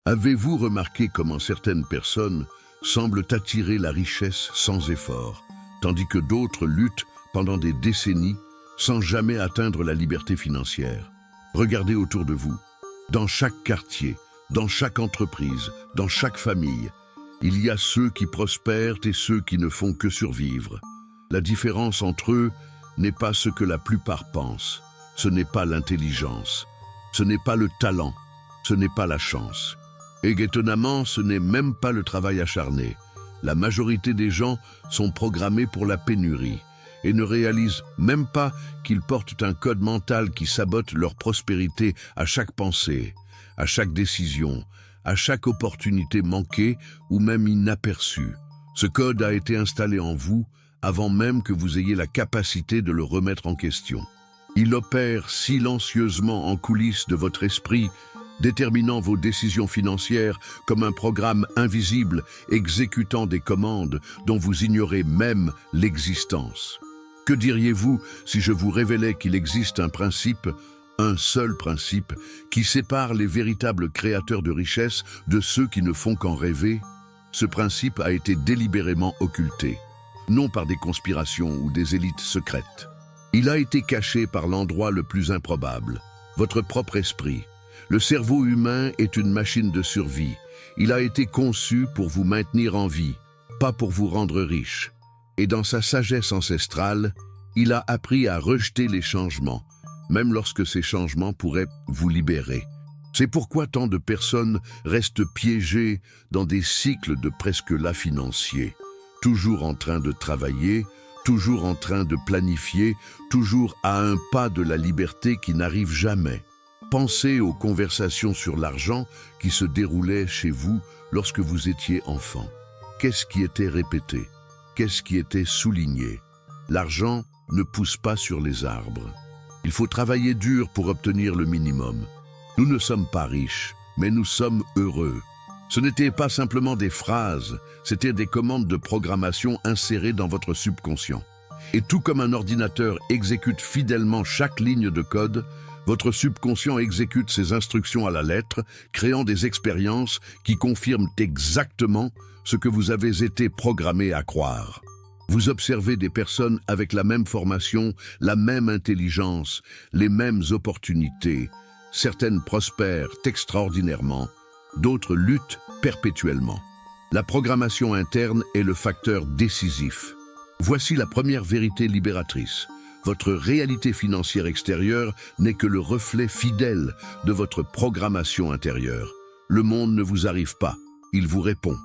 Avez-vous remarqué comment certaines personnes semblent attirer la richesse sans effort, tandis que d'autres luttent pendant des décennies sans jamais atteindre la liberté financière? Regardez autour de vous. Dans chaque quartier, dans chaque entreprise, dans chaque famille, il y a ceux qui prospèrent et ceux qui ne font que survivre. La différence entre eux n'est pas ce que la plupart pensent. Ce n'est pas l'intelligence, ce n'est pas le talent, ce n'est pas la chance. Et étonnamment, ce n'est même pas le travail acharné. La majorité des gens sont programmés pour la pénurie et ne réalisent même pas qu'ils portent un code mental qui sabote leur prospérité à chaque pensée, à chaque décision, à chaque opportunité manquée ou même inaperçue. Ce code a été installé en vous avant même que vous ayez la capacité de le remettre en question. Il opère silencieusement en coulisses de votre esprit, déterminant vos décisions financières comme un programme invisible exécutant des commandes dont vous ignorez même l'existence. Que diriez-vous si je vous révélais qu'il existe un seul principe, qui sépare les véritables créateurs de richesse de ceux qui ne font qu'en rêver? Ce principe a été délibérément occulté, non par des conspirations ou des élites secrètes. Il a été caché par l'endroit le plus improbable, votre propre esprit. Le cerveau humain est une machine de survie. Il a été conçu pour vous maintenir en vie, pas pour vous rendre riche. Et dans sa sagesse ancestrale, il a appris à rejeter les changements, même lorsque ces changements pourraient vous libérer. C'est pourquoi tant de personnes restent piégées dans des cycles de presque là financiers, toujours en train de travailler, toujours en train de planifier, toujours à un pas de la liberté qui n'arrive jamais. Pensez aux conversations sur l'argent qui se déroulaient chez vous lorsque vous étiez enfant. Qu'est-ce qui était répété? Qu'est-ce qui était souligné? L'argent ne pousse pas sur les arbres. Il faut travailler dur pour obtenir le minimum. Nous ne sommes pas riches, mais nous sommes heureux. Ce n'étaient pas simplement des phrases, c'étaient des commandes de programmation insérées dans votre subconscient. Et tout comme un ordinateur exécute fidèlement chaque ligne de code, votre subconscient exécute ses instructions à la lettre, créant des expériences qui confirment exactement ce que vous avez été programmé à croire. Vous observez des personnes avec la même formation, la même intelligence, les mêmes opportunités. Certaines prospèrent extraordinairement, d'autres luttent perpétuellement. La programmation interne est le facteur décisif. Voici la première vérité libératrice. Votre réalité financière extérieure n'est que le reflet fidèle de votre programmation intérieure. Le monde ne vous arrive pas, il vous répond.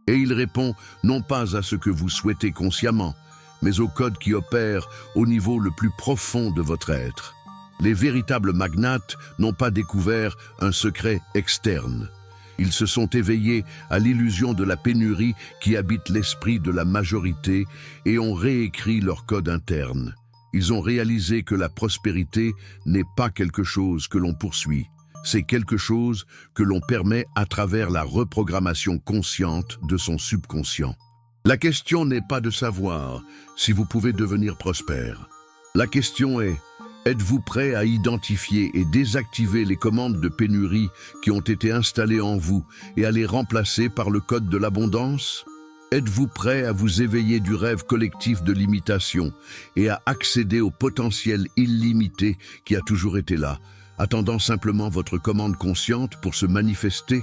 Et il répond non pas à ce que vous souhaitez consciemment, mais au code qui opère au niveau le plus profond de votre être. Les véritables magnates n'ont pas découvert un secret externe. Ils se sont éveillés à l'illusion de la pénurie qui habite l'esprit de la majorité et ont réécrit leur code interne. Ils ont réalisé que la prospérité n'est pas quelque chose que l'on poursuit. C'est quelque chose que l'on permet à travers la reprogrammation consciente de son subconscient. La question n'est pas de savoir si vous pouvez devenir prospère. La question est, êtes-vous prêt à identifier et désactiver les commandes de pénurie qui ont été installées en vous et à les remplacer par le code de l'abondance? Êtes-vous prêt à vous éveiller du rêve collectif de l'imitation et à accéder au potentiel illimité qui a toujours été là, attendant simplement votre commande consciente pour se manifester?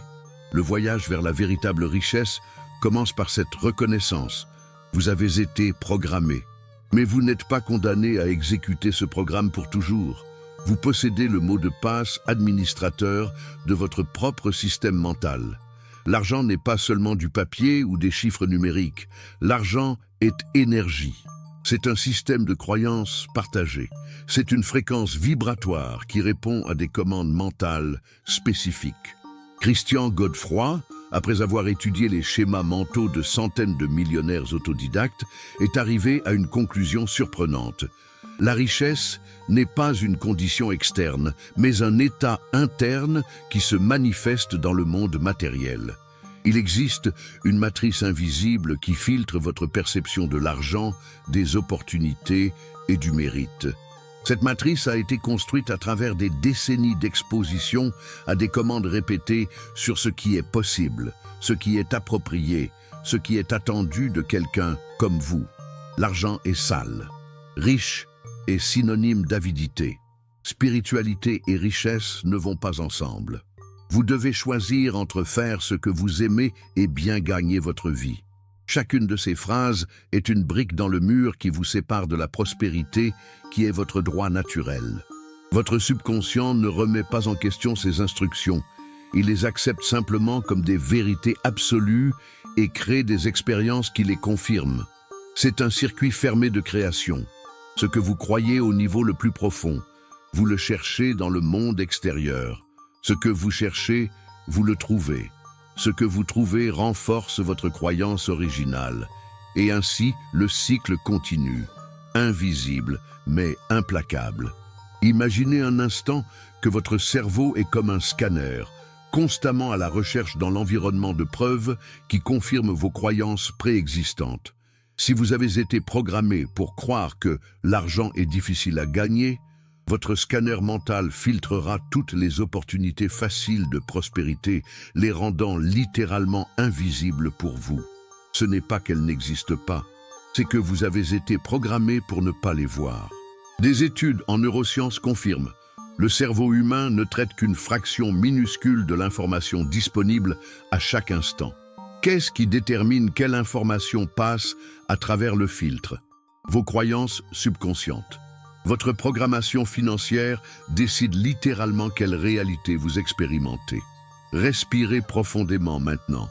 Le voyage vers la véritable richesse commence par cette reconnaissance. Vous avez été programmé. Mais vous n'êtes pas condamné à exécuter ce programme pour toujours. Vous possédez le mot de passe administrateur de votre propre système mental. L'argent n'est pas seulement du papier ou des chiffres numériques. L'argent est énergie. C'est un système de croyances partagées. C'est une fréquence vibratoire qui répond à des commandes mentales spécifiques. Christian Godefroy, après avoir étudié les schémas mentaux de centaines de millionnaires autodidactes, est arrivé à une conclusion surprenante. La richesse n'est pas une condition externe, mais un état interne qui se manifeste dans le monde matériel. Il existe une matrice invisible qui filtre votre perception de l'argent, des opportunités et du mérite. Cette matrice a été construite à travers des décennies d'exposition à des commandes répétées sur ce qui est possible, ce qui est approprié, ce qui est attendu de quelqu'un comme vous. L'argent est sale. Riche est synonyme d'avidité. Spiritualité et richesse ne vont pas ensemble. Vous devez choisir entre faire ce que vous aimez et bien gagner votre vie. Chacune de ces phrases est une brique dans le mur qui vous sépare de la prospérité, qui est votre droit naturel. Votre subconscient ne remet pas en question ces instructions. Il les accepte simplement comme des vérités absolues et crée des expériences qui les confirment. C'est un circuit fermé de création. Ce que vous croyez au niveau le plus profond, vous le cherchez dans le monde extérieur. Ce que vous cherchez, vous le trouvez. Ce que vous trouvez renforce votre croyance originale. Et ainsi, le cycle continue, invisible mais implacable. Imaginez un instant que votre cerveau est comme un scanner, constamment à la recherche dans l'environnement de preuves qui confirment vos croyances préexistantes. Si vous avez été programmé pour croire que l'argent est difficile à gagner, votre scanner mental filtrera toutes les opportunités faciles de prospérité, les rendant littéralement invisibles pour vous. Ce n'est pas qu'elles n'existent pas, c'est que vous avez été programmé pour ne pas les voir. Des études en neurosciences confirment, le cerveau humain ne traite qu'une fraction minuscule de l'information disponible à chaque instant. Qu'est-ce qui détermine quelle information passe à travers le filtre? Vos croyances subconscientes. Votre programmation financière décide littéralement quelle réalité vous expérimentez. Respirez profondément maintenant.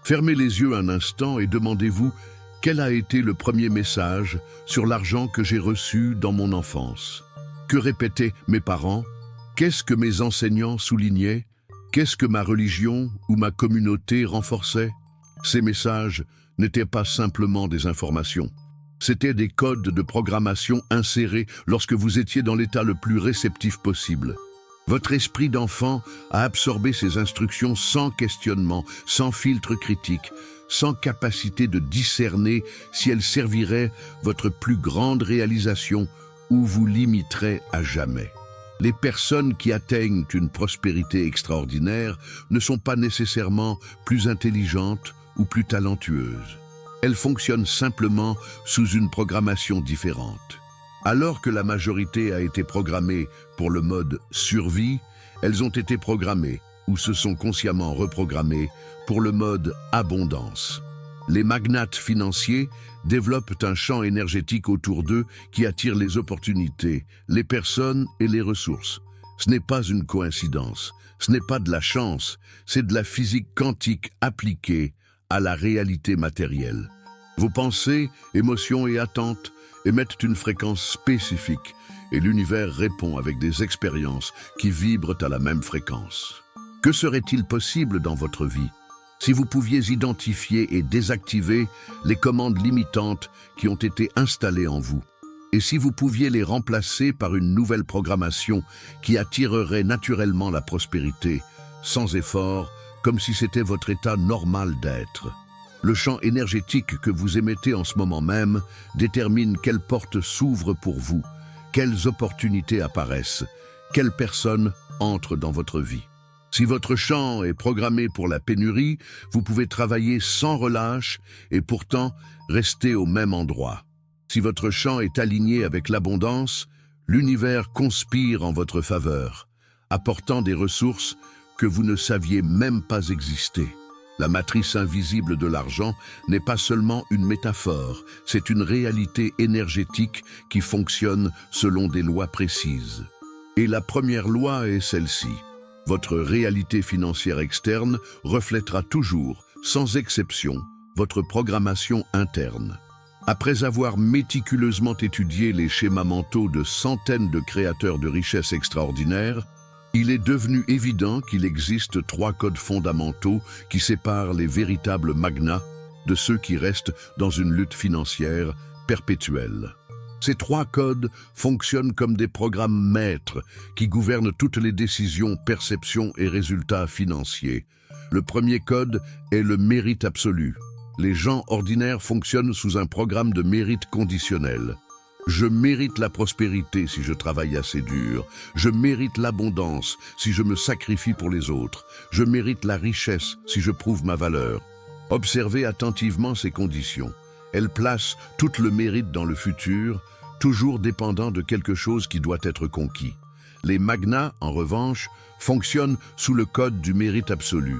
Fermez les yeux un instant et demandez-vous quel a été le premier message sur l'argent que j'ai reçu dans mon enfance. Que répétaient mes parents? Qu'est-ce que mes enseignants soulignaient? Qu'est-ce que ma religion ou ma communauté renforçait? Ces messages n'étaient pas simplement des informations. C'étaient des codes de programmation insérés lorsque vous étiez dans l'état le plus réceptif possible. Votre esprit d'enfant a absorbé ces instructions sans questionnement, sans filtre critique, sans capacité de discerner si elles serviraient votre plus grande réalisation ou vous limiteraient à jamais. Les personnes qui atteignent une prospérité extraordinaire ne sont pas nécessairement plus intelligentes ou plus talentueuses. Elles fonctionnent simplement sous une programmation différente. Alors que la majorité a été programmée pour le mode survie, elles ont été programmées, ou se sont consciemment reprogrammées, pour le mode abondance. Les magnates financiers développent un champ énergétique autour d'eux qui attire les opportunités, les personnes et les ressources. Ce n'est pas une coïncidence, ce n'est pas de la chance, c'est de la physique quantique appliquée à la réalité matérielle. Vos pensées, émotions et attentes émettent une fréquence spécifique et l'univers répond avec des expériences qui vibrent à la même fréquence. Que serait-il possible dans votre vie si vous pouviez identifier et désactiver les commandes limitantes qui ont été installées en vous? Et si vous pouviez les remplacer par une nouvelle programmation qui attirerait naturellement la prospérité, sans effort, comme si c'était votre état normal d'être? Le champ énergétique que vous émettez en ce moment même détermine quelles portes s'ouvrent pour vous, quelles opportunités apparaissent, quelles personnes entrent dans votre vie. Si votre champ est programmé pour la pénurie, vous pouvez travailler sans relâche et pourtant rester au même endroit. Si votre champ est aligné avec l'abondance, l'univers conspire en votre faveur, apportant des ressources que vous ne saviez même pas exister. La matrice invisible de l'argent n'est pas seulement une métaphore, c'est une réalité énergétique qui fonctionne selon des lois précises. Et la première loi est celle-ci. Votre réalité financière externe reflètera toujours, sans exception, votre programmation interne. Après avoir méticuleusement étudié les schémas mentaux de centaines de créateurs de richesses extraordinaires, il est devenu évident qu'il existe 3 codes fondamentaux qui séparent les véritables magnats de ceux qui restent dans une lutte financière perpétuelle. Ces 3 codes fonctionnent comme des programmes maîtres qui gouvernent toutes les décisions, perceptions et résultats financiers. Le premier code est le mérite absolu. Les gens ordinaires fonctionnent sous un programme de mérite conditionnel. Je mérite la prospérité si je travaille assez dur. Je mérite l'abondance si je me sacrifie pour les autres. Je mérite la richesse si je prouve ma valeur. Observez attentivement ces conditions. Elles placent tout le mérite dans le futur, toujours dépendant de quelque chose qui doit être conquis. Les magnats, en revanche, fonctionnent sous le code du mérite absolu.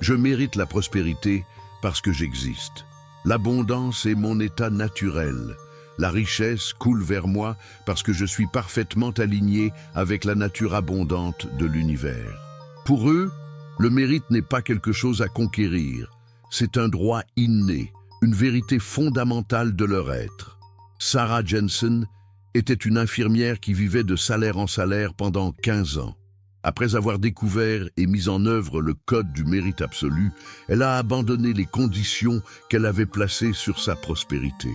Je mérite la prospérité parce que j'existe. L'abondance est mon état naturel. La richesse coule vers moi parce que je suis parfaitement aligné avec la nature abondante de l'univers. Pour eux, le mérite n'est pas quelque chose à conquérir. C'est un droit inné, une vérité fondamentale de leur être. Sarah Jensen était une infirmière qui vivait de salaire en salaire pendant 15 ans. Après avoir découvert et mis en œuvre le code du mérite absolu, elle a abandonné les conditions qu'elle avait placées sur sa prospérité.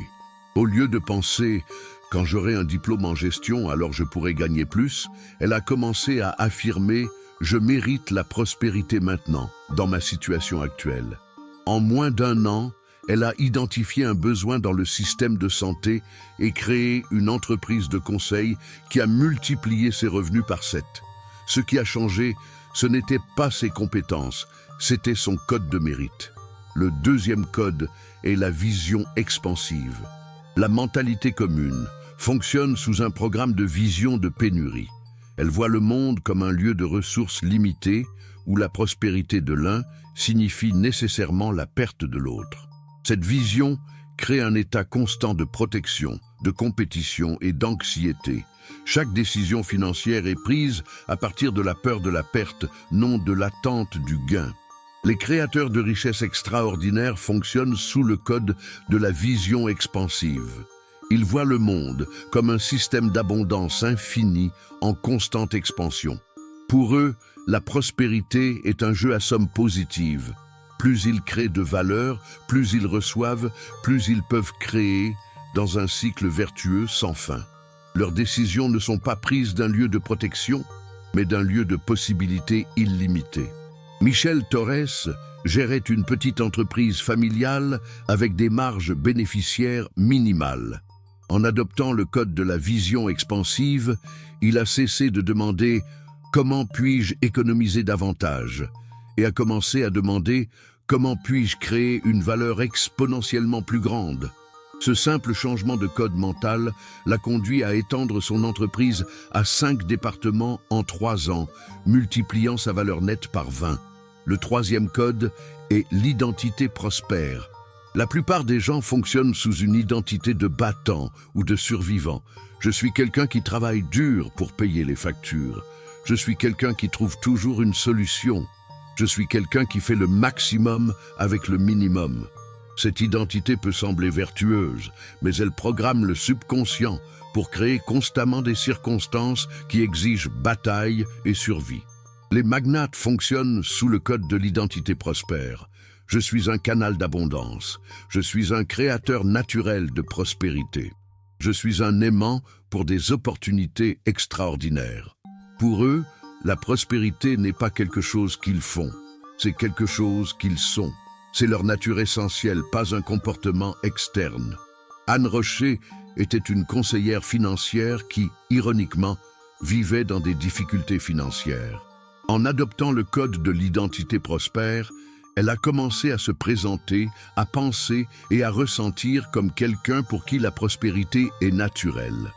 Au lieu de penser « quand j'aurai un diplôme en gestion, alors je pourrai gagner plus », elle a commencé à affirmer « je mérite la prospérité maintenant, dans ma situation actuelle ». En moins d'1 an, elle a identifié un besoin dans le système de santé et créé une entreprise de conseil qui a multiplié ses revenus par 7. Ce qui a changé, ce n'était pas ses compétences, c'était son code de mérite. Le deuxième code est la vision expansive. La mentalité commune fonctionne sous un programme de vision de pénurie. Elle voit le monde comme un lieu de ressources limitées où la prospérité de l'un signifie nécessairement la perte de l'autre. Cette vision crée un état constant de protection, de compétition et d'anxiété. Chaque décision financière est prise à partir de la peur de la perte, non de l'attente du gain. Les créateurs de richesses extraordinaires fonctionnent sous le code de la vision expansive. Ils voient le monde comme un système d'abondance infinie en constante expansion. Pour eux, la prospérité est un jeu à somme positive. Plus ils créent de valeur, plus ils reçoivent, plus ils peuvent créer dans un cycle vertueux sans fin. Leurs décisions ne sont pas prises d'un lieu de protection, mais d'un lieu de possibilités illimitées. Michel Torres gérait une petite entreprise familiale avec des marges bénéficiaires minimales. En adoptant le code de la vision expansive, il a cessé de demander « Comment puis-je économiser davantage ?» et a commencé à demander « Comment puis-je créer une valeur exponentiellement plus grande ?» Ce simple changement de code mental l'a conduit à étendre son entreprise à 5 départements en 3 ans, multipliant sa valeur nette par 20. Le troisième code est l'identité prospère. La plupart des gens fonctionnent sous une identité de battant ou de survivant. Je suis quelqu'un qui travaille dur pour payer les factures. Je suis quelqu'un qui trouve toujours une solution. Je suis quelqu'un qui fait le maximum avec le minimum. Cette identité peut sembler vertueuse, mais elle programme le subconscient pour créer constamment des circonstances qui exigent bataille et survie. Les magnats fonctionnent sous le code de l'identité prospère. Je suis un canal d'abondance. Je suis un créateur naturel de prospérité. Je suis un aimant pour des opportunités extraordinaires. Pour eux, la prospérité n'est pas quelque chose qu'ils font, c'est quelque chose qu'ils sont. C'est leur nature essentielle, pas un comportement externe. Anne Rocher était une conseillère financière qui, ironiquement, vivait dans des difficultés financières. En adoptant le code de l'identité prospère, elle a commencé à se présenter, à penser et à ressentir comme quelqu'un pour qui la prospérité est naturelle.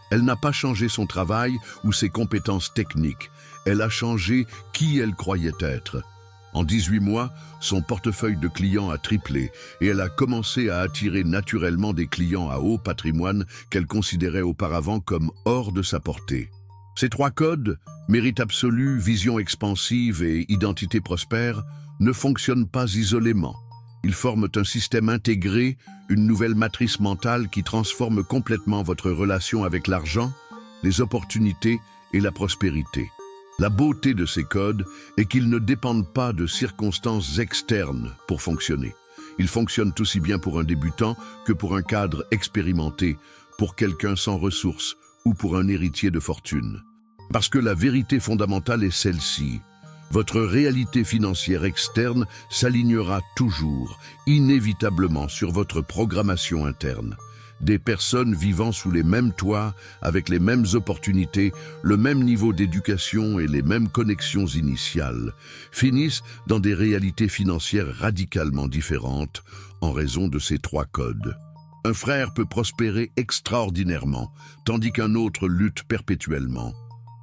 Elle n'a pas changé son travail ou ses compétences techniques. Elle a changé qui elle croyait être. En 18 mois, son portefeuille de clients a triplé et elle a commencé à attirer naturellement des clients à haut patrimoine qu'elle considérait auparavant comme hors de sa portée. Ces 3 codes, mérite absolu, vision expansive et identité prospère, ne fonctionnent pas isolément. Ils forment un système intégré, une nouvelle matrice mentale qui transforme complètement votre relation avec l'argent, les opportunités et la prospérité. La beauté de ces codes est qu'ils ne dépendent pas de circonstances externes pour fonctionner. Ils fonctionnent aussi bien pour un débutant que pour un cadre expérimenté, pour quelqu'un sans ressources ou pour un héritier de fortune. Parce que la vérité fondamentale est celle-ci. Votre réalité financière externe s'alignera toujours, inévitablement, sur votre programmation interne. Des personnes vivant sous les mêmes toits, avec les mêmes opportunités, le même niveau d'éducation et les mêmes connexions initiales, finissent dans des réalités financières radicalement différentes en raison de ces trois codes. Un frère peut prospérer extraordinairement, tandis qu'un autre lutte perpétuellement.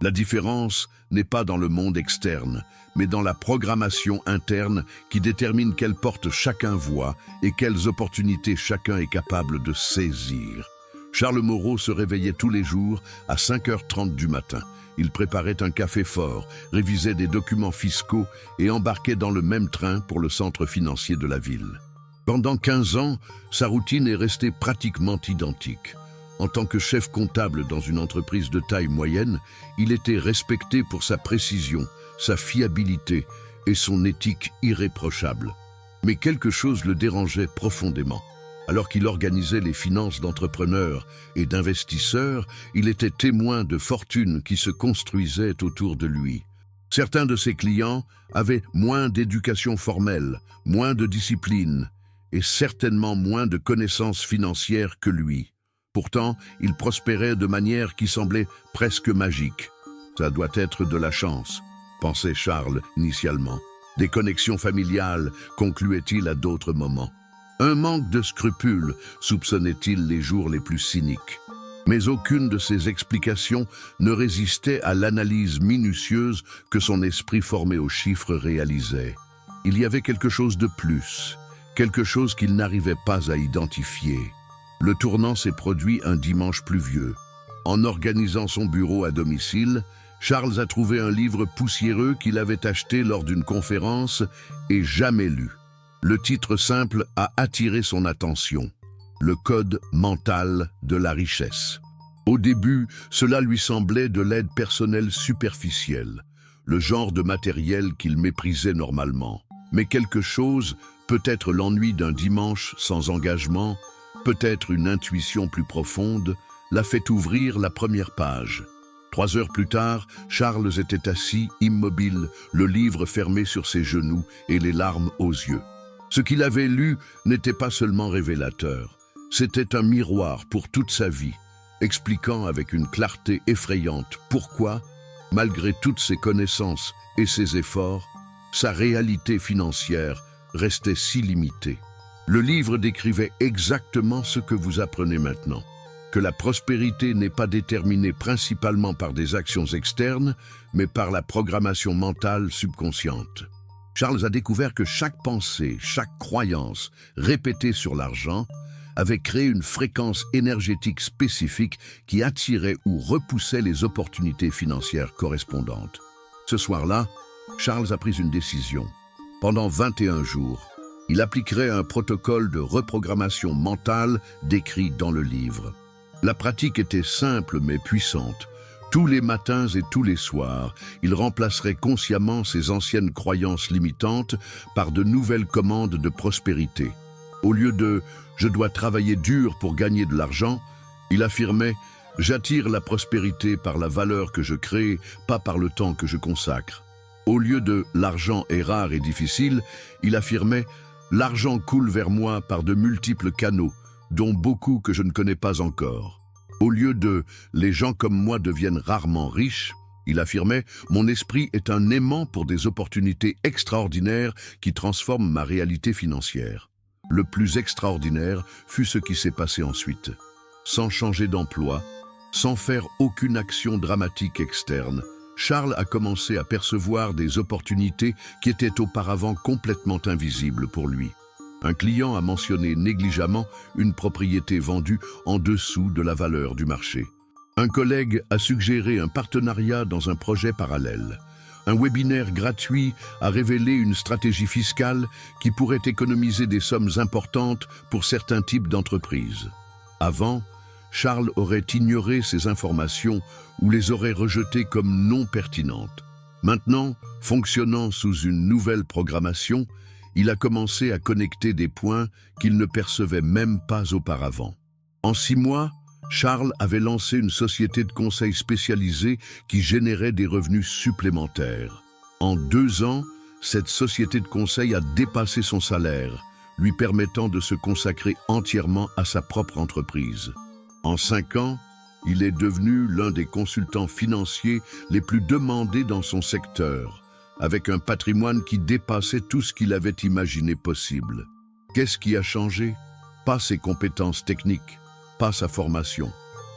La différence n'est pas dans le monde externe, mais dans la programmation interne qui détermine quelle porte chacun voit et quelles opportunités chacun est capable de saisir. Charles Moreau se réveillait tous les jours à 5h30 du matin. Il préparait un café fort, révisait des documents fiscaux et embarquait dans le même train pour le centre financier de la ville. Pendant 15 ans, sa routine est restée pratiquement identique. En tant que chef comptable dans une entreprise de taille moyenne, il était respecté pour sa précision, sa fiabilité et son éthique irréprochable. Mais quelque chose le dérangeait profondément. Alors qu'il organisait les finances d'entrepreneurs et d'investisseurs, il était témoin de fortunes qui se construisaient autour de lui. Certains de ses clients avaient moins d'éducation formelle, moins de discipline et certainement moins de connaissances financières que lui. Pourtant, il prospérait de manière qui semblait presque magique. Ça doit être de la chance, pensait Charles initialement. Des connexions familiales, concluait-il à d'autres moments. Un manque de scrupules, soupçonnait-il les jours les plus cyniques. Mais aucune de ces explications ne résistait à l'analyse minutieuse que son esprit formé aux chiffres réalisait. Il y avait quelque chose de plus, quelque chose qu'il n'arrivait pas à identifier. Le tournant s'est produit un dimanche pluvieux. En organisant son bureau à domicile, Charles a trouvé un livre poussiéreux qu'il avait acheté lors d'une conférence et jamais lu. Le titre simple a attiré son attention. Le code mental de la richesse. Au début, cela lui semblait de l'aide personnelle superficielle, le genre de matériel qu'il méprisait normalement. Mais quelque chose, peut-être l'ennui d'un dimanche sans engagement, peut-être une intuition plus profonde, l'a fait ouvrir la première page. 3 heures plus tard, Charles était assis, immobile, le livre fermé sur ses genoux et les larmes aux yeux. Ce qu'il avait lu n'était pas seulement révélateur, c'était un miroir pour toute sa vie, expliquant avec une clarté effrayante pourquoi, malgré toutes ses connaissances et ses efforts, sa réalité financière restait si limitée. Le livre décrivait exactement ce que vous apprenez maintenant, que la prospérité n'est pas déterminée principalement par des actions externes, mais par la programmation mentale subconsciente. Charles a découvert que chaque pensée, chaque croyance répétée sur l'argent avait créé une fréquence énergétique spécifique qui attirait ou repoussait les opportunités financières correspondantes. Ce soir-là, Charles a pris une décision. Pendant 21 jours, il appliquerait un protocole de reprogrammation mentale décrit dans le livre. La pratique était simple mais puissante. Tous les matins et tous les soirs, il remplacerait consciemment ses anciennes croyances limitantes par de nouvelles commandes de prospérité. Au lieu de « je dois travailler dur pour gagner de l'argent », il affirmait « j'attire la prospérité par la valeur que je crée, pas par le temps que je consacre ». Au lieu de « l'argent est rare et difficile », il affirmait « l'argent coule vers moi par de multiples canaux, dont beaucoup que je ne connais pas encore ». Au lieu de « les gens comme moi deviennent rarement riches », il affirmait « mon esprit est un aimant pour des opportunités extraordinaires qui transforment ma réalité financière ». Le plus extraordinaire fut ce qui s'est passé ensuite. Sans changer d'emploi, sans faire aucune action dramatique externe, Charles a commencé à percevoir des opportunités qui étaient auparavant complètement invisibles pour lui. Un client a mentionné négligemment une propriété vendue en dessous de la valeur du marché. Un collègue a suggéré un partenariat dans un projet parallèle. Un webinaire gratuit a révélé une stratégie fiscale qui pourrait économiser des sommes importantes pour certains types d'entreprises. Avant, Charles aurait ignoré ces informations ou les aurait rejetées comme non pertinentes. Maintenant, fonctionnant sous une nouvelle programmation, il a commencé à connecter des points qu'il ne percevait même pas auparavant. En 6 mois, Charles avait lancé une société de conseil spécialisée qui générait des revenus supplémentaires. En 2 ans, cette société de conseil a dépassé son salaire, lui permettant de se consacrer entièrement à sa propre entreprise. En 5 ans, il est devenu l'un des consultants financiers les plus demandés dans son secteur, avec un patrimoine qui dépassait tout ce qu'il avait imaginé possible. Qu'est-ce qui a changé? Pas ses compétences techniques, pas sa formation,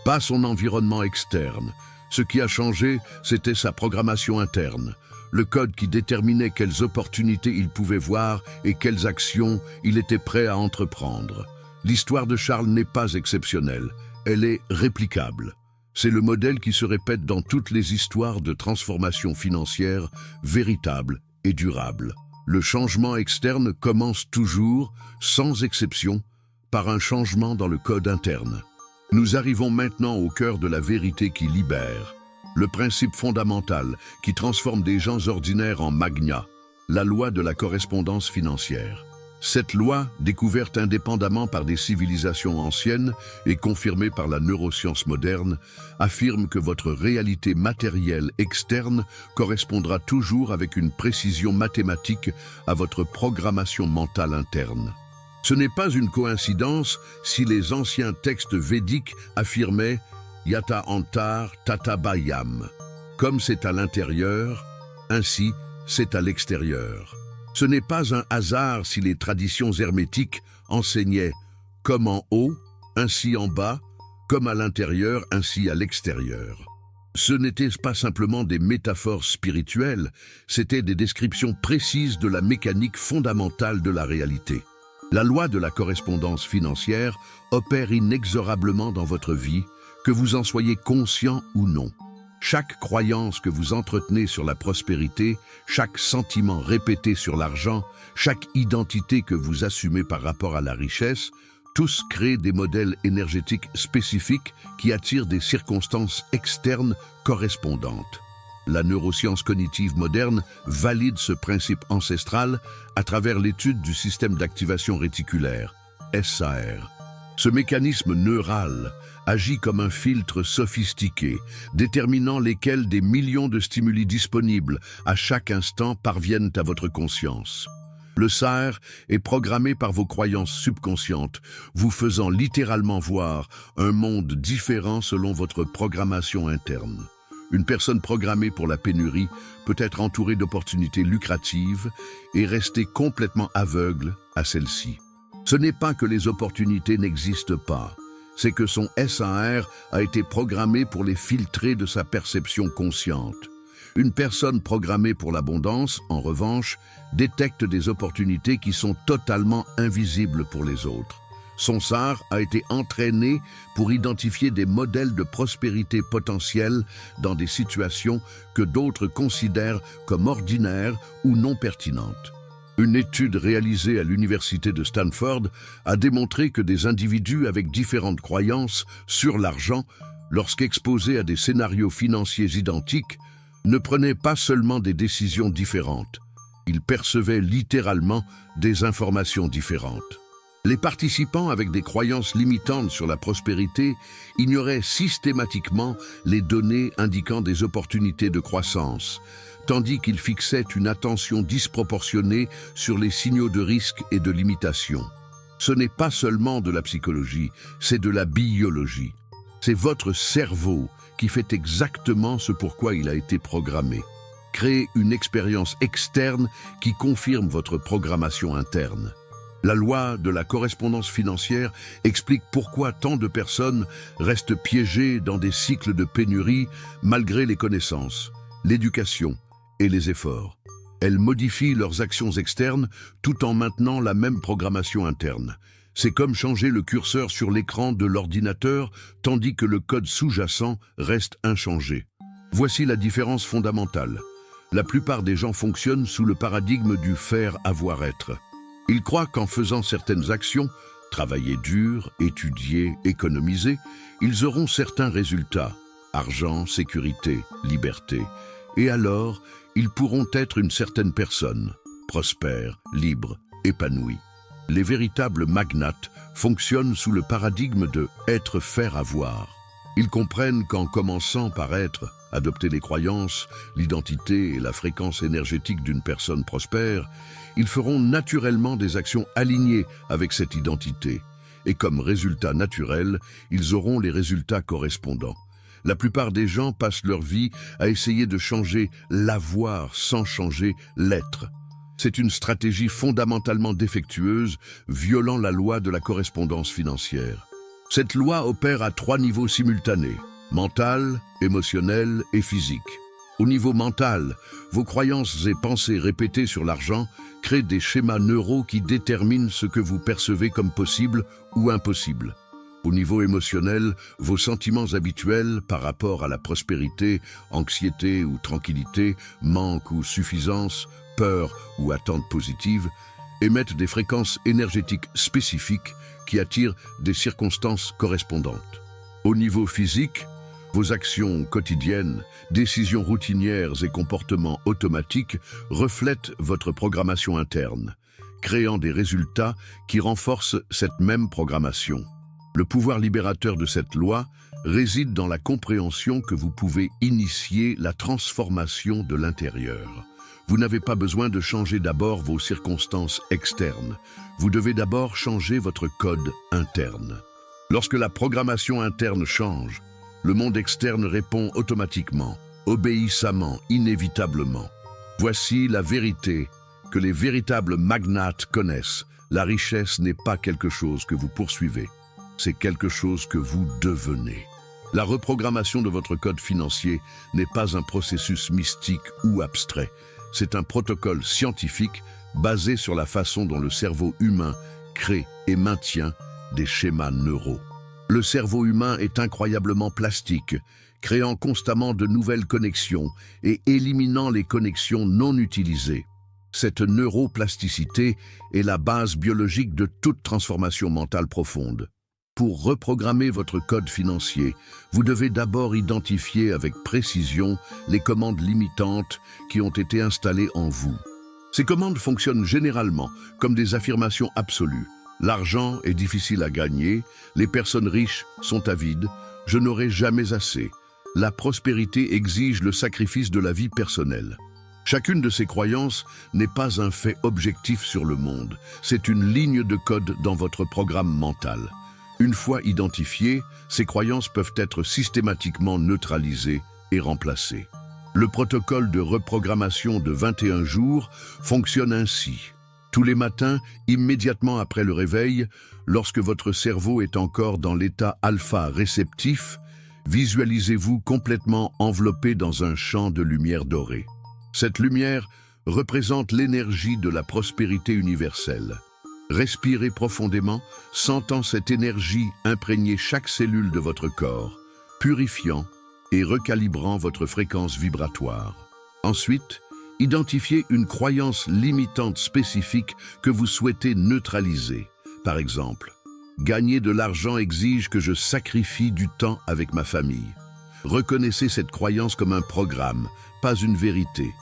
pas son environnement externe. Ce qui a changé, c'était sa programmation interne, le code qui déterminait quelles opportunités il pouvait voir et quelles actions il était prêt à entreprendre. L'histoire de Charles n'est pas exceptionnelle, elle est réplicable. C'est le modèle qui se répète dans toutes les histoires de transformation financière véritable et durable. Le changement externe commence toujours, sans exception, par un changement dans le code interne. Nous arrivons maintenant au cœur de la vérité qui libère, le principe fondamental qui transforme des gens ordinaires en magnats, la loi de la correspondance financière. Cette loi, découverte indépendamment par des civilisations anciennes et confirmée par la neuroscience moderne, affirme que votre réalité matérielle externe correspondra toujours avec une précision mathématique à votre programmation mentale interne. Ce n'est pas une coïncidence si les anciens textes védiques affirmaient « Yata antar tata bayam ». Comme c'est à l'intérieur, ainsi c'est à l'extérieur. Ce n'est pas un hasard si les traditions hermétiques enseignaient « comme en haut, ainsi en bas, comme à l'intérieur, ainsi à l'extérieur ». Ce n'étaient pas simplement des métaphores spirituelles, c'étaient des descriptions précises de la mécanique fondamentale de la réalité. La loi de la correspondance financière opère inexorablement dans votre vie, que vous en soyez conscient ou non. Chaque croyance que vous entretenez sur la prospérité, chaque sentiment répété sur l'argent, chaque identité que vous assumez par rapport à la richesse, tous créent des modèles énergétiques spécifiques qui attirent des circonstances externes correspondantes. La neuroscience cognitive moderne valide ce principe ancestral à travers l'étude du système d'activation réticulaire, SAR. Ce mécanisme neural agit comme un filtre sophistiqué, déterminant lesquels des millions de stimuli disponibles à chaque instant parviennent à votre conscience. Le SAR est programmé par vos croyances subconscientes, vous faisant littéralement voir un monde différent selon votre programmation interne. Une personne programmée pour la pénurie peut être entourée d'opportunités lucratives et rester complètement aveugle à celles-ci. Ce n'est pas que les opportunités n'existent pas, c'est que son SAR a été programmé pour les filtrer de sa perception consciente. Une personne programmée pour l'abondance, en revanche, détecte des opportunités qui sont totalement invisibles pour les autres. Son SAR a été entraîné pour identifier des modèles de prospérité potentiels dans des situations que d'autres considèrent comme ordinaires ou non pertinentes. Une étude réalisée à l'université de Stanford a démontré que des individus avec différentes croyances sur l'argent, lorsqu'exposés à des scénarios financiers identiques, ne prenaient pas seulement des décisions différentes, ils percevaient littéralement des informations différentes. Les participants avec des croyances limitantes sur la prospérité ignoraient systématiquement les données indiquant des opportunités de croissance, tandis qu'ils fixaient une attention disproportionnée sur les signaux de risque et de limitation. Ce n'est pas seulement de la psychologie, c'est de la biologie. C'est votre cerveau qui fait exactement ce pourquoi il a été programmé. Créer une expérience externe qui confirme votre programmation interne. La loi de la correspondance financière explique pourquoi tant de personnes restent piégées dans des cycles de pénurie malgré les connaissances, l'éducation et les efforts. Elles modifient leurs actions externes tout en maintenant la même programmation interne. C'est comme changer le curseur sur l'écran de l'ordinateur tandis que le code sous-jacent reste inchangé. Voici la différence fondamentale. La plupart des gens fonctionnent sous le paradigme du faire avoir être. Ils croient qu'en faisant certaines actions, travailler dur, étudier, économiser, ils auront certains résultats, argent, sécurité, liberté, et alors ils pourront être une certaine personne, prospère, libre, épanouie. Les véritables magnates fonctionnent sous le paradigme de « être faire avoir ». Ils comprennent qu'en commençant par être adopter les croyances, l'identité et la fréquence énergétique d'une personne prospère, ils feront naturellement des actions alignées avec cette identité. Et comme résultat naturel, ils auront les résultats correspondants. La plupart des gens passent leur vie à essayer de changer l'avoir sans changer l'être. C'est une stratégie fondamentalement défectueuse, violant la loi de la correspondance financière. Cette loi opère à 3 niveaux simultanés: mental, émotionnel et physique. Au niveau mental, vos croyances et pensées répétées sur l'argent créent des schémas neuraux qui déterminent ce que vous percevez comme possible ou impossible. Au niveau émotionnel, vos sentiments habituels par rapport à la prospérité, anxiété ou tranquillité, manque ou suffisance, peur ou attente positive, émettent des fréquences énergétiques spécifiques qui attirent des circonstances correspondantes. Au niveau physique, vos actions quotidiennes, décisions routinières et comportements automatiques reflètent votre programmation interne, créant des résultats qui renforcent cette même programmation. Le pouvoir libérateur de cette loi réside dans la compréhension que vous pouvez initier la transformation de l'intérieur. Vous n'avez pas besoin de changer d'abord vos circonstances externes. Vous devez d'abord changer votre code interne. Lorsque la programmation interne change, le monde externe répond automatiquement, obéissamment, inévitablement. Voici la vérité que les véritables magnates connaissent. La richesse n'est pas quelque chose que vous poursuivez, c'est quelque chose que vous devenez. La reprogrammation de votre code financier n'est pas un processus mystique ou abstrait. C'est un protocole scientifique basé sur la façon dont le cerveau humain crée et maintient des schémas neuraux. Le cerveau humain est incroyablement plastique, créant constamment de nouvelles connexions et éliminant les connexions non utilisées. Cette neuroplasticité est la base biologique de toute transformation mentale profonde. Pour reprogrammer votre code financier, vous devez d'abord identifier avec précision les commandes limitantes qui ont été installées en vous. Ces commandes fonctionnent généralement comme des affirmations absolues. L'argent est difficile à gagner, les personnes riches sont avides, je n'aurai jamais assez. La prospérité exige le sacrifice de la vie personnelle. Chacune de ces croyances n'est pas un fait objectif sur le monde, c'est une ligne de code dans votre programme mental. Une fois identifiées, ces croyances peuvent être systématiquement neutralisées et remplacées. Le protocole de reprogrammation de 21 jours fonctionne ainsi. Tous les matins, immédiatement après le réveil, lorsque votre cerveau est encore dans l'état alpha réceptif, visualisez-vous complètement enveloppé dans un champ de lumière dorée. Cette lumière représente l'énergie de la prospérité universelle. Respirez profondément, sentant cette énergie imprégner chaque cellule de votre corps, purifiant et recalibrant votre fréquence vibratoire. Ensuite, identifiez une croyance limitante spécifique que vous souhaitez neutraliser. Par exemple, gagner de l'argent exige que je sacrifie du temps avec ma famille. Reconnaissez cette croyance comme un programme, pas une vérité.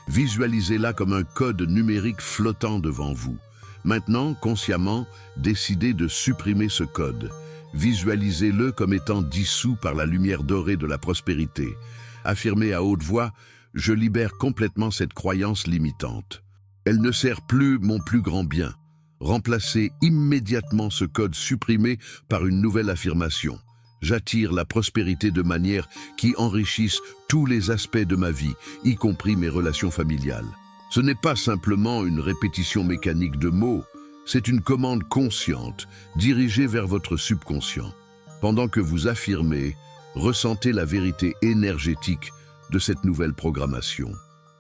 Visualisez-la comme un code numérique flottant devant vous. Maintenant, consciemment, décidez de supprimer ce code. Visualisez-le comme étant dissous par la lumière dorée de la prospérité. Affirmez à haute voix « Je libère complètement cette croyance limitante. Elle ne sert plus mon plus grand bien. » Remplacez immédiatement ce code supprimé par une nouvelle affirmation. J'attire la prospérité de manière qui enrichisse tous les aspects de ma vie, y compris mes relations familiales. Ce n'est pas simplement une répétition mécanique de mots, c'est une commande consciente, dirigée vers votre subconscient. Pendant que vous affirmez, ressentez la vérité énergétique de cette nouvelle programmation.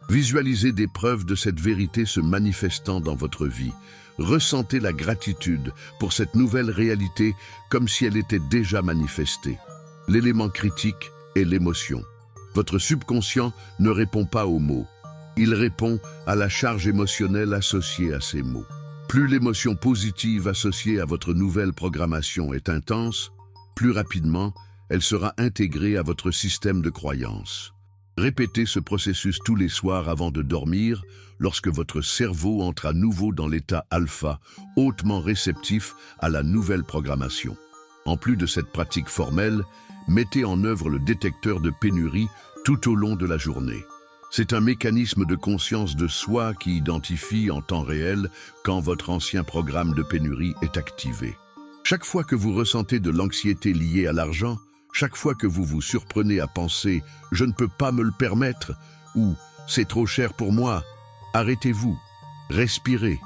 Visualisez des preuves de cette vérité se manifestant dans votre vie. Ressentez la gratitude pour cette nouvelle réalité comme si elle était déjà manifestée. L'élément critique est l'émotion. Votre subconscient ne répond pas aux mots. Il répond à la charge émotionnelle associée à ces mots. Plus l'émotion positive associée à votre nouvelle programmation est intense, plus rapidement, elle sera intégrée à votre système de croyances. Répétez ce processus tous les soirs avant de dormir, lorsque votre cerveau entre à nouveau dans l'état alpha, hautement réceptif à la nouvelle programmation. En plus de cette pratique formelle, mettez en œuvre le détecteur de pénurie tout au long de la journée. C'est un mécanisme de conscience de soi qui identifie en temps réel quand votre ancien programme de pénurie est activé. Chaque fois que vous ressentez de l'anxiété liée à l'argent, chaque fois que vous vous surprenez à penser « je ne peux pas me le permettre » ou « c'est trop cher pour moi », arrêtez-vous, respirez,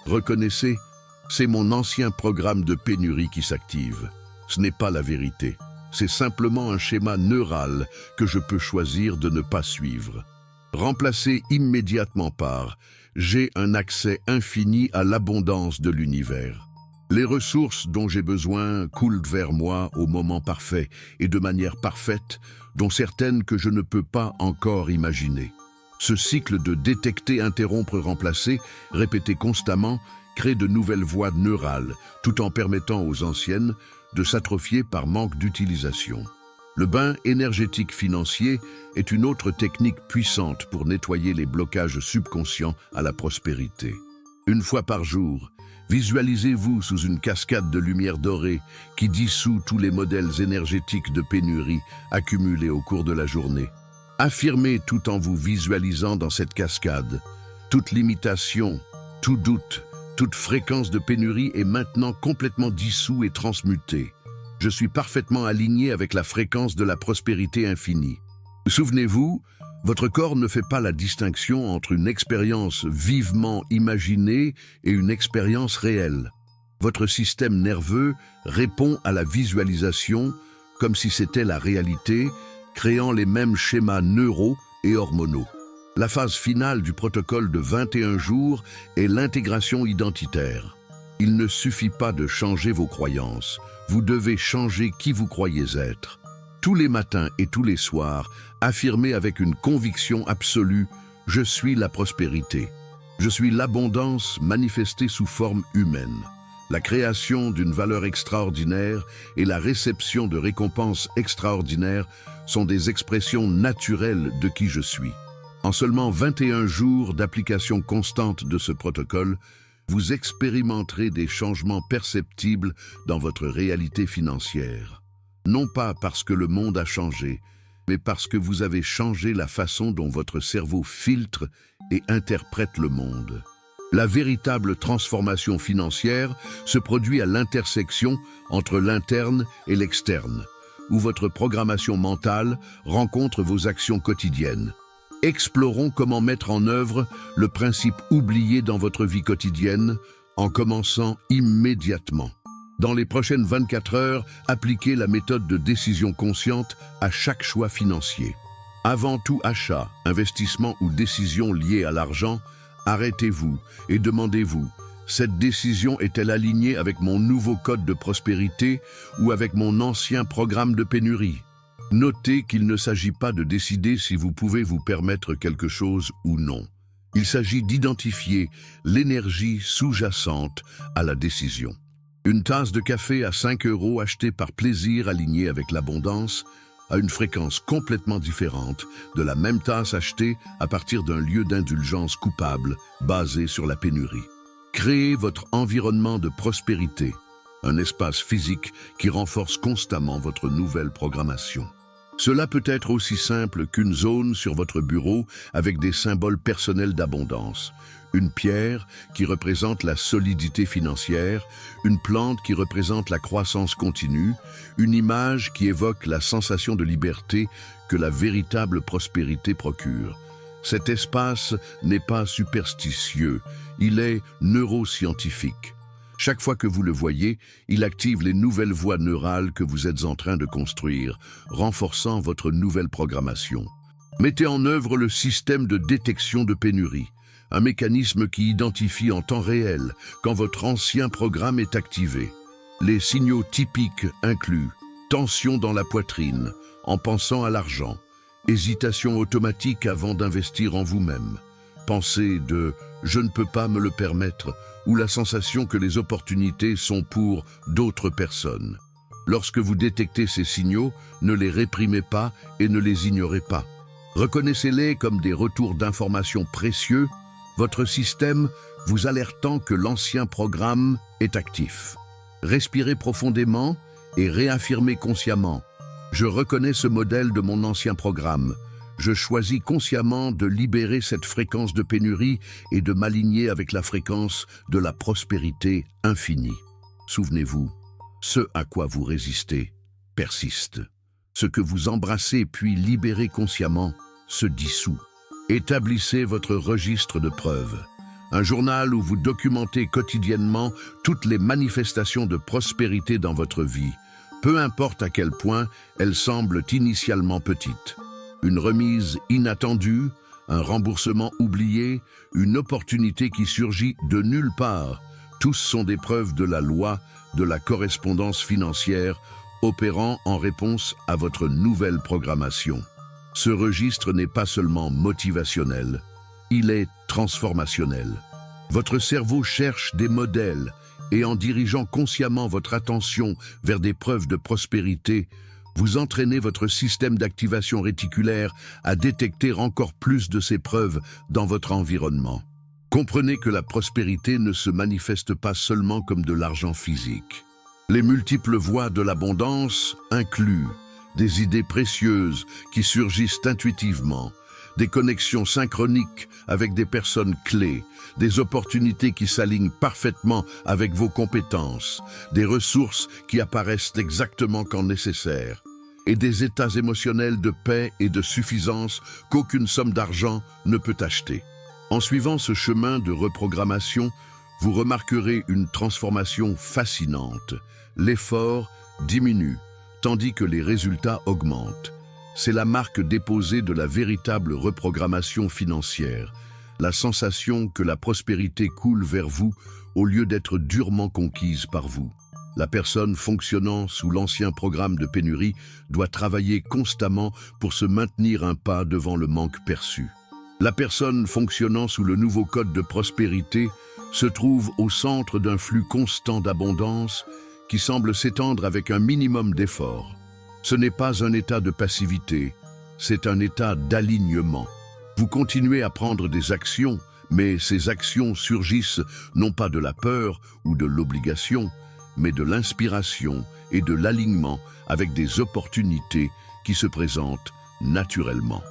reconnaissez « c'est mon ancien programme de pénurie qui s'active ». Ce n'est pas la vérité, c'est simplement un schéma neural que je peux choisir de ne pas suivre. Remplacez immédiatement par « j'ai un accès infini à l'abondance de l'univers ». Les ressources dont j'ai besoin coulent vers moi au moment parfait et de manière parfaite, dont certaines que je ne peux pas encore imaginer. Ce cycle de détecter, interrompre, remplacer, répété constamment, crée de nouvelles voies neurales, tout en permettant aux anciennes de s'atrophier par manque d'utilisation. Le bain énergétique financier est une autre technique puissante pour nettoyer les blocages subconscients à la prospérité. Une fois par jour, visualisez-vous sous une cascade de lumière dorée qui dissout tous les modèles énergétiques de pénurie accumulés au cours de la journée. Affirmez tout en vous visualisant dans cette cascade. Toute limitation, tout doute, toute fréquence de pénurie est maintenant complètement dissous et transmutée. Je suis parfaitement aligné avec la fréquence de la prospérité infinie. Souvenez-vous, votre corps ne fait pas la distinction entre une expérience vivement imaginée et une expérience réelle. Votre système nerveux répond à la visualisation comme si c'était la réalité, créant les mêmes schémas neuraux et hormonaux. La phase finale du protocole de 21 jours est l'intégration identitaire. Il ne suffit pas de changer vos croyances, vous devez changer qui vous croyez être. Tous les matins et tous les soirs, affirmez avec une conviction absolue « Je suis la prospérité ». Je suis l'abondance manifestée sous forme humaine. La création d'une valeur extraordinaire et la réception de récompenses extraordinaires sont des expressions naturelles de qui je suis. En seulement 21 jours d'application constante de ce protocole, vous expérimenterez des changements perceptibles dans votre réalité financière. Non pas parce que le monde a changé, mais parce que vous avez changé la façon dont votre cerveau filtre et interprète le monde. La véritable transformation financière se produit à l'intersection entre l'interne et l'externe, où votre programmation mentale rencontre vos actions quotidiennes. Explorons comment mettre en œuvre le principe oublié dans votre vie quotidienne en commençant immédiatement. Dans les prochaines 24 heures, appliquez la méthode de décision consciente à chaque choix financier. Avant tout achat, investissement ou décision liée à l'argent, arrêtez-vous et demandez-vous, cette décision est-elle alignée avec mon nouveau code de prospérité ou avec mon ancien programme de pénurie? Notez qu'il ne s'agit pas de décider si vous pouvez vous permettre quelque chose ou non. Il s'agit d'identifier l'énergie sous-jacente à la décision. Une tasse de café à 5 € achetée par plaisir alignée avec l'abondance a une fréquence complètement différente de la même tasse achetée à partir d'un lieu d'indulgence coupable basé sur la pénurie. Créez votre environnement de prospérité, un espace physique qui renforce constamment votre nouvelle programmation. Cela peut être aussi simple qu'une zone sur votre bureau avec des symboles personnels d'abondance. Une pierre qui représente la solidité financière, une plante qui représente la croissance continue, une image qui évoque la sensation de liberté que la véritable prospérité procure. Cet espace n'est pas superstitieux, il est neuroscientifique. Chaque fois que vous le voyez, il active les nouvelles voies neurales que vous êtes en train de construire, renforçant votre nouvelle programmation. Mettez en œuvre le système de détection de pénurie, un mécanisme qui identifie en temps réel quand votre ancien programme est activé. Les signaux typiques incluent tension dans la poitrine en pensant à l'argent, hésitation automatique avant d'investir en vous-même, pensée de « je ne peux pas me le permettre » ou la sensation que les opportunités sont pour d'autres personnes. Lorsque vous détectez ces signaux, ne les réprimez pas et ne les ignorez pas. Reconnaissez-les comme des retours d'informations précieux, votre système vous alertant que l'ancien programme est actif. Respirez profondément et réaffirmez consciemment « Je reconnais ce modèle de mon ancien programme. Je choisis consciemment de libérer cette fréquence de pénurie et de m'aligner avec la fréquence de la prospérité infinie. Souvenez-vous, ce à quoi vous résistez persiste. Ce que vous embrassez puis libérez consciemment se dissout. Établissez votre registre de preuves. Un journal où vous documentez quotidiennement toutes les manifestations de prospérité dans votre vie, peu importe à quel point elles semblent initialement petites. Une remise inattendue, un remboursement oublié, une opportunité qui surgit de nulle part. Tous sont des preuves de la loi de la correspondance financière opérant en réponse à votre nouvelle programmation. Ce registre n'est pas seulement motivationnel, il est transformationnel. Votre cerveau cherche des modèles et en dirigeant consciemment votre attention vers des preuves de prospérité, vous entraînez votre système d'activation réticulaire à détecter encore plus de ces preuves dans votre environnement. Comprenez que la prospérité ne se manifeste pas seulement comme de l'argent physique. Les multiples voies de l'abondance incluent des idées précieuses qui surgissent intuitivement, des connexions synchroniques avec des personnes clés, des opportunités qui s'alignent parfaitement avec vos compétences, des ressources qui apparaissent exactement quand nécessaire, et des états émotionnels de paix et de suffisance qu'aucune somme d'argent ne peut acheter. En suivant ce chemin de reprogrammation, vous remarquerez une transformation fascinante. L'effort diminue, tandis que les résultats augmentent. C'est la marque déposée de la véritable reprogrammation financière, la sensation que la prospérité coule vers vous au lieu d'être durement conquise par vous. La personne fonctionnant sous l'ancien programme de pénurie doit travailler constamment pour se maintenir un pas devant le manque perçu. La personne fonctionnant sous le nouveau code de prospérité se trouve au centre d'un flux constant d'abondance qui semble s'étendre avec un minimum d'effort. Ce n'est pas un état de passivité, c'est un état d'alignement. Vous continuez à prendre des actions, mais ces actions surgissent non pas de la peur ou de l'obligation, mais de l'inspiration et de l'alignement avec des opportunités qui se présentent naturellement.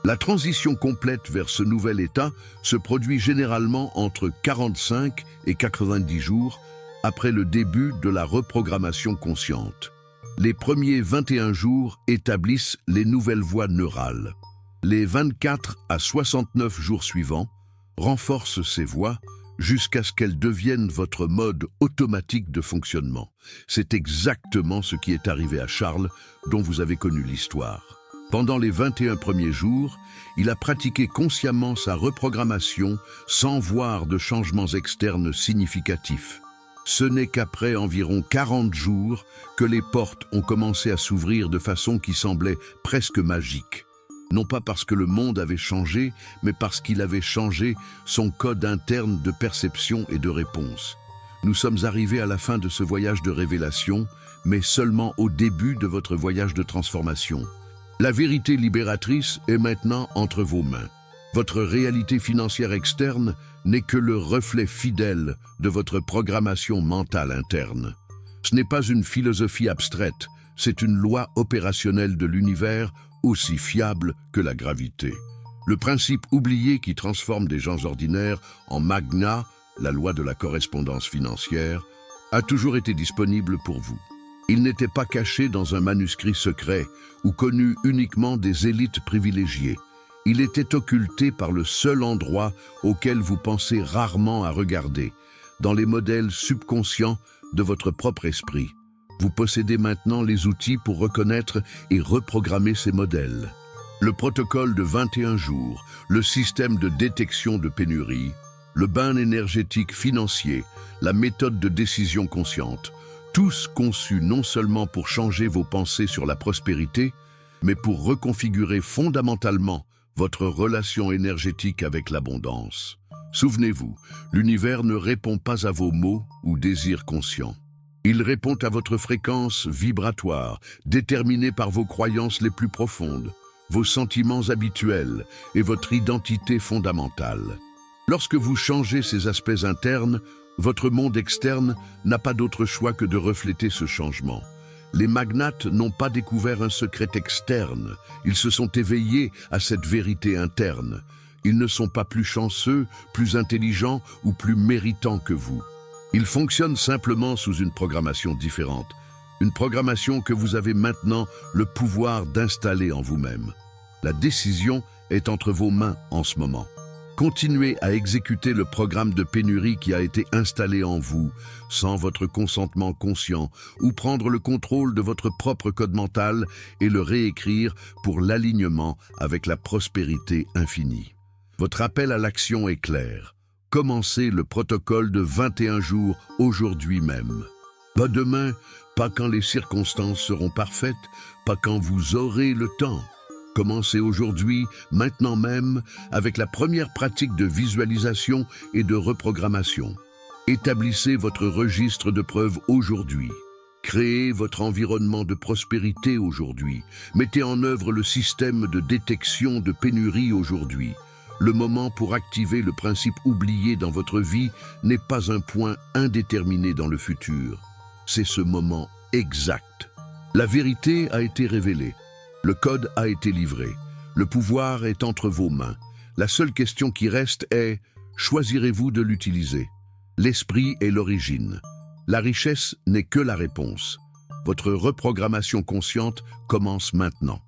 La transition complète vers ce nouvel état se produit généralement entre 45 et 90 jours après le début de la reprogrammation consciente. Les premiers 21 jours établissent les nouvelles voies neurales. Les 24 à 69 jours suivants renforcent ces voies jusqu'à ce qu'elles deviennent votre mode automatique de fonctionnement. C'est exactement ce qui est arrivé à Charles, dont vous avez connu l'histoire. Pendant les 21 premiers jours, il a pratiqué consciemment sa reprogrammation sans voir de changements externes significatifs. Ce n'est qu'après environ 40 jours que les portes ont commencé à s'ouvrir de façon qui semblait presque magique. Non pas parce que le monde avait changé, mais parce qu'il avait changé son code interne de perception et de réponse. Nous sommes arrivés à la fin de ce voyage de révélation, mais seulement au début de votre voyage de transformation. La vérité libératrice est maintenant entre vos mains. Votre réalité financière externe n'est que le reflet fidèle de votre programmation mentale interne. Ce n'est pas une philosophie abstraite, c'est une loi opérationnelle de l'univers aussi fiable que la gravité. Le principe oublié qui transforme des gens ordinaires en magnats, la loi de la correspondance financière, a toujours été disponible pour vous. Il n'était pas caché dans un manuscrit secret ou connu uniquement des élites privilégiées. Il était occulté par le seul endroit auquel vous pensez rarement à regarder, dans les modèles subconscients de votre propre esprit. Vous possédez maintenant les outils pour reconnaître et reprogrammer ces modèles. Le protocole de 21 jours, le système de détection de pénurie, le bain énergétique financier, la méthode de décision consciente, tous conçus non seulement pour changer vos pensées sur la prospérité, mais pour reconfigurer fondamentalement votre relation énergétique avec l'abondance. Souvenez-vous, l'univers ne répond pas à vos mots ou désirs conscients. Il répond à votre fréquence vibratoire, déterminée par vos croyances les plus profondes, vos sentiments habituels et votre identité fondamentale. Lorsque vous changez ces aspects internes, votre monde externe n'a pas d'autre choix que de refléter ce changement. Les magnates n'ont pas découvert un secret externe, ils se sont éveillés à cette vérité interne. Ils ne sont pas plus chanceux, plus intelligents ou plus méritants que vous. Ils fonctionnent simplement sous une programmation différente, une programmation que vous avez maintenant le pouvoir d'installer en vous-même. La décision est entre vos mains en ce moment. Continuez à exécuter le programme de pénurie qui a été installé en vous, sans votre consentement conscient, ou prendre le contrôle de votre propre code mental et le réécrire pour l'alignement avec la prospérité infinie. Votre appel à l'action est clair. Commencez le protocole de 21 jours aujourd'hui même. Pas demain, pas quand les circonstances seront parfaites, pas quand vous aurez le temps. Commencez aujourd'hui, maintenant même, avec la première pratique de visualisation et de reprogrammation. Établissez votre registre de preuves aujourd'hui. Créez votre environnement de prospérité aujourd'hui. Mettez en œuvre le système de détection de pénurie aujourd'hui. Le moment pour activer le principe oublié dans votre vie n'est pas un point indéterminé dans le futur. C'est ce moment exact. La vérité a été révélée. Le code a été livré. Le pouvoir est entre vos mains. La seule question qui reste est, choisirez-vous de l'utiliser? L'esprit est l'origine. La richesse n'est que la réponse. Votre reprogrammation consciente commence maintenant.